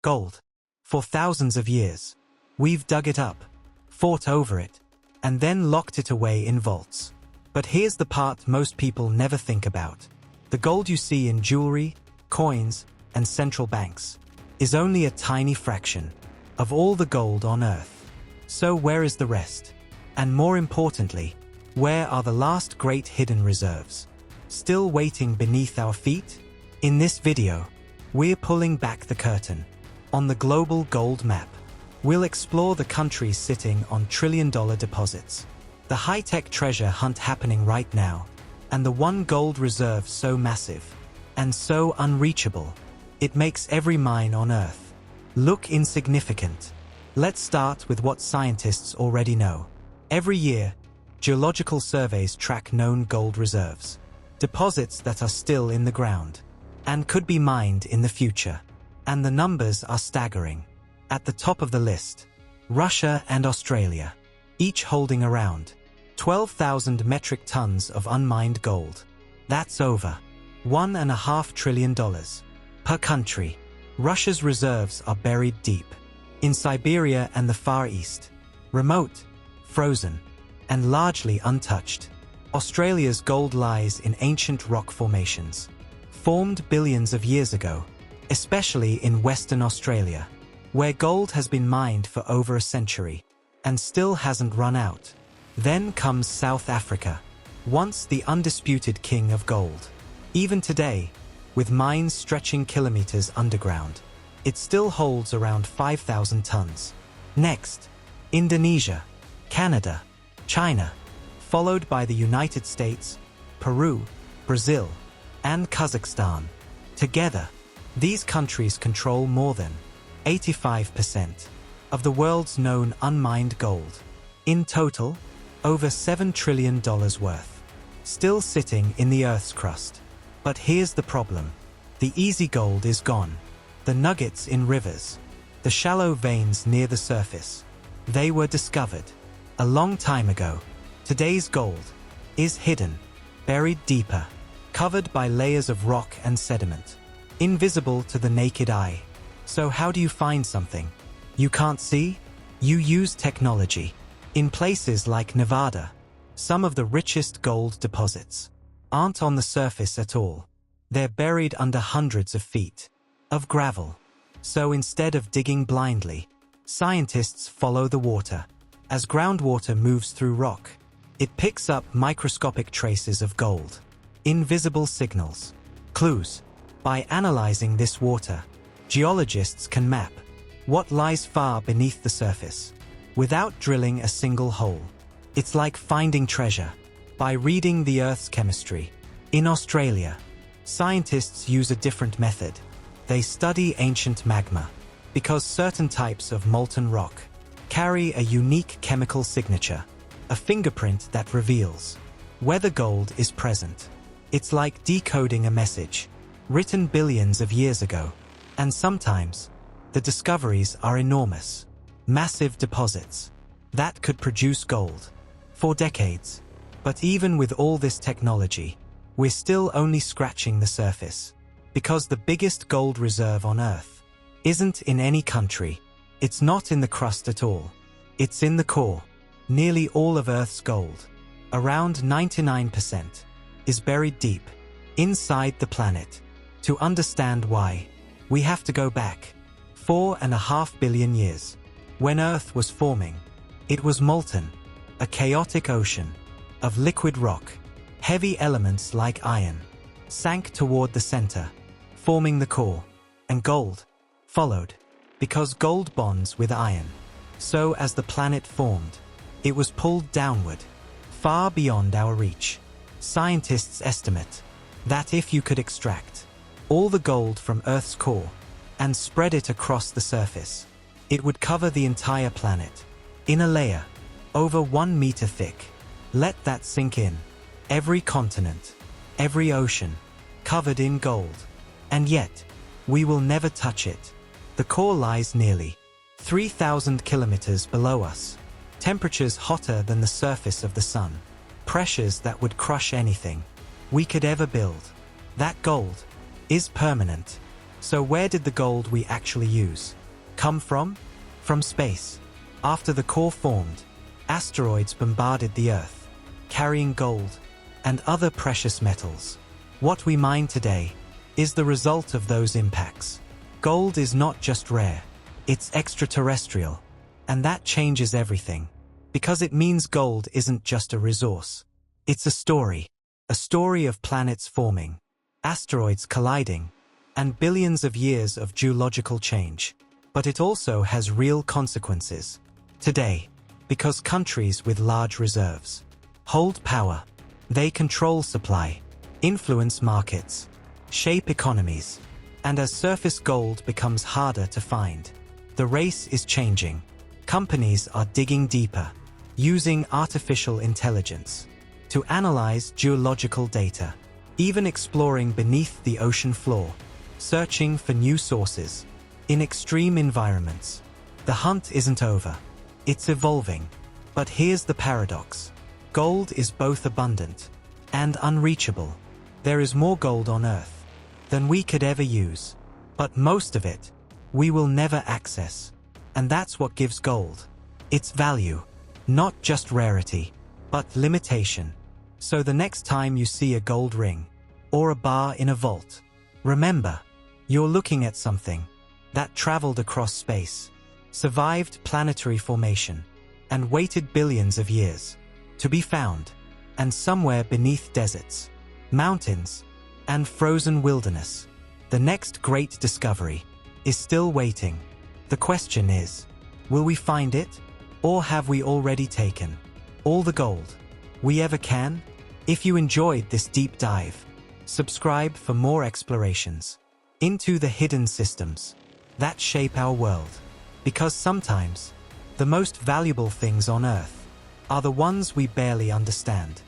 Gold. For thousands of years, we've dug it up, fought over it, and then locked it away in vaults. But here's the part most people never think about. The gold you see in jewelry, coins, and central banks is only a tiny fraction of all the gold on Earth. So where is the rest? And more importantly, where are the last great hidden reserves, still waiting beneath our feet? In this video, we're pulling back the curtain on the global gold map. We'll explore the countries sitting on trillion-dollar deposits, the high-tech treasure hunt happening right now, and the one gold reserve so massive and so unreachable, it makes every mine on Earth look insignificant. Let's start with what scientists already know. Every year, geological surveys track known gold reserves, deposits that are still in the ground and could be mined in the future. And the numbers are staggering. At the top of the list, Russia and Australia, each holding around 12,000 metric tons of unmined gold. That's over $1.5 trillion per country. Russia's reserves are buried deep in Siberia and the Far East, remote, frozen, and largely untouched. Australia's gold lies in ancient rock formations, formed billions of years ago, especially in Western Australia, where gold has been mined for over a century and still hasn't run out. Then comes South Africa, once the undisputed king of gold. Even today, with mines stretching kilometers underground, it still holds around 5,000 tons. Next, Indonesia, Canada, China, followed by the United States, Peru, Brazil, and Kazakhstan. Together, these countries control more than 85% of the world's known unmined gold. In total, over $7 trillion worth, still sitting in the Earth's crust. But here's the problem. The easy gold is gone. The nuggets in rivers, the shallow veins near the surface, they were discovered a long time ago. Today's gold is hidden, buried deeper, covered by layers of rock and sediment, invisible to the naked eye. So how do you find something you can't see? You use technology. In places like Nevada, some of the richest gold deposits aren't on the surface at all. They're buried under hundreds of feet of gravel. So instead of digging blindly, scientists follow the water. As groundwater moves through rock, it picks up microscopic traces of gold, invisible signals, clues. By analyzing this water, geologists can map what lies far beneath the surface without drilling a single hole. It's like finding treasure by reading the Earth's chemistry. In Australia, scientists use a different method. They study ancient magma because certain types of molten rock carry a unique chemical signature, a fingerprint that reveals whether gold is present. It's like decoding a message written billions of years ago. And sometimes, the discoveries are enormous, massive deposits that could produce gold for decades. But even with all this technology, we're still only scratching the surface, because the biggest gold reserve on Earth isn't in any country. It's not in the crust at all. It's in the core. Nearly all of Earth's gold, around 99%, is buried deep inside the planet. To understand why, we have to go back 4.5 billion years. When Earth was forming, it was molten, a chaotic ocean of liquid rock. Heavy elements like iron sank toward the center, forming the core, and gold followed, because gold bonds with iron. So as the planet formed, it was pulled downward, far beyond our reach. Scientists estimate that if you could extract all the gold from Earth's core and spread it across the surface, it would cover the entire planet in a layer over 1 meter thick. Let that sink in. Every continent, every ocean, covered in gold. And yet, we will never touch it. The core lies nearly 3,000 kilometers below us. Temperatures hotter than the surface of the sun. Pressures that would crush anything we could ever build. That gold is permanent. So where did the gold we actually use come from? From space. After the core formed, asteroids bombarded the Earth, carrying gold and other precious metals. What we mine today is the result of those impacts. Gold is not just rare, it's extraterrestrial. And that changes everything. Because it means gold isn't just a resource. It's a story of planets forming, asteroids colliding, and billions of years of geological change. But it also has real consequences. Today, because countries with large reserves hold power, they control supply, influence markets, shape economies, and as surface gold becomes harder to find, the race is changing. Companies are digging deeper, using artificial intelligence to analyze geological data, even exploring beneath the ocean floor, searching for new sources. In extreme environments, the hunt isn't over. It's evolving. But here's the paradox. Gold is both abundant and unreachable. There is more gold on Earth than we could ever use. But most of it, we will never access. And that's what gives gold its value. Not just rarity, but limitation. So the next time you see a gold ring or a bar in a vault, remember, you're looking at something that traveled across space, survived planetary formation, and waited billions of years to be found. And somewhere beneath deserts, mountains, and frozen wilderness, the next great discovery is still waiting. The question is, will we find it? Or have we already taken all the gold we ever can? If you enjoyed this deep dive, subscribe for more explorations into the hidden systems that shape our world. Because sometimes, the most valuable things on Earth are the ones we barely understand.